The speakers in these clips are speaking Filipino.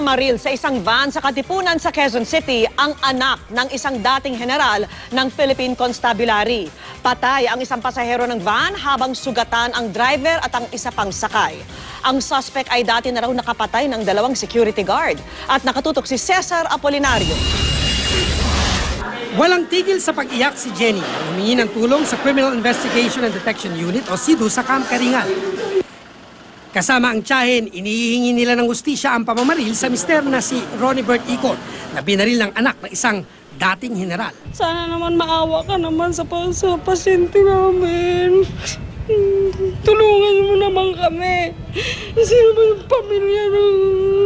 Pamamaril sa isang van sa Katipunan sa Quezon City ang anak ng isang dating general ng Philippine Constabulary. Patay ang isang pasahero ng van habang sugatan ang driver at ang isa pang sakay. Ang suspect ay dati na raw nakapatay ng 2 security guard at nakatutok si Cesar Apolinario. Walang tigil sa pag-iyak si Jenny na humingi ng tulong sa Criminal Investigation and Detection Unit o CIDU sa Camp Karingal. Kasama ang tiyahin, inihihingi nila ng hustisya ang pamamaril sa mister na si Ronnie Bert Icot na binaril ng anak ng isang dating general. Sana naman maawa ka naman sa pasyente namin. Tulungan mo naman kami. Sino ba yung pamilya ng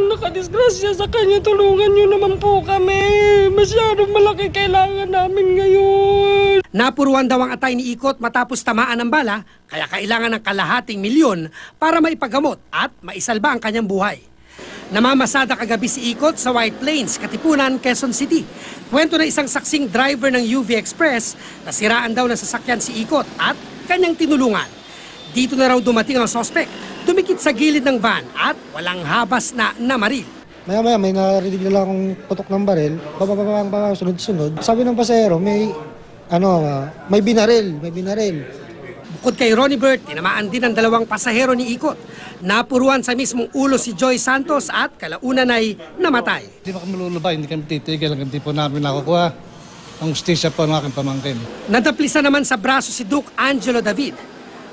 nakadisgrasya sa kanya? Tulungan niyo naman po kami. Masyadong malaki kailangan namin ngayon. Napuruan daw ang atay ni Icot matapos tamaan ng bala, kaya kailangan ng kalahating milyon para maipagamot at maisalba ang kanyang buhay. Namamasada kagabi si Icot sa White Plains, Katipunan, Quezon City. Kwento na isang saksing driver ng UV Express na siraan daw ng sasakyan si Icot at kanyang tinulungan. Dito na raw dumating ang suspect, dumikit sa gilid ng van at walang habas na namaril. Maya-maya may narinig na lang akong putok ng baril, babababang sunod-sunod. Sabi ng pasahero, may binaril. Bukod kay Ronnie Bert, tinamaan din ang 2 pasahero ni Icot. Napuruan sa mismong ulo si Joy Santos at kalaunan ay namatay. Hindi pa kami lulubay, hindi kami titigil, hindi po namin nakukuha ang hustisya po ng aking pamangkin. Nadaplisa naman sa braso si Duke Angelo David.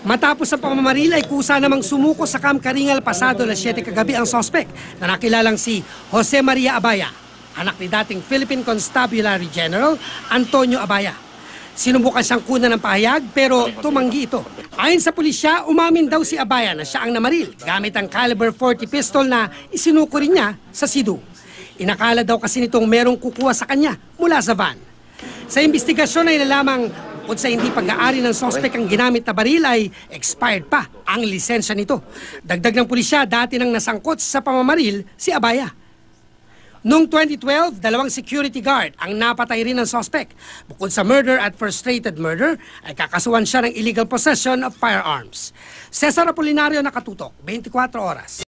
Matapos ang pamamaril ay kusa namang sumuko sa Camp Karingal pasado alas 7 kagabi ang suspect na nakilalang si Jose Maria Abaya, anak ni dating Philippine Constabulary General Antonio Abaya. Sinubukan siyang kunan ng pahayag pero tumanggi ito. Ayon sa pulisya, umamin daw si Abaya na siya ang namaril gamit ang caliber 40 pistol na isinuko rin niya sa CIDU. Inakala daw kasi nitong merong kukuha sa kanya mula sa van. Sa investigasyon ay nalamang bukod sa hindi pag-aari ng suspect ang ginamit na baril ay expired pa ang lisensya nito. Dagdag ng pulisya, dati nang nasangkot sa pamamaril si Abaya. Noong 2012, 2 security guard ang napatay rin ng suspect. Bukod sa murder at frustrated murder, ay kakasuhan siya ng illegal possession of firearms. Cesar Apolinario, nakatutok, 24 oras.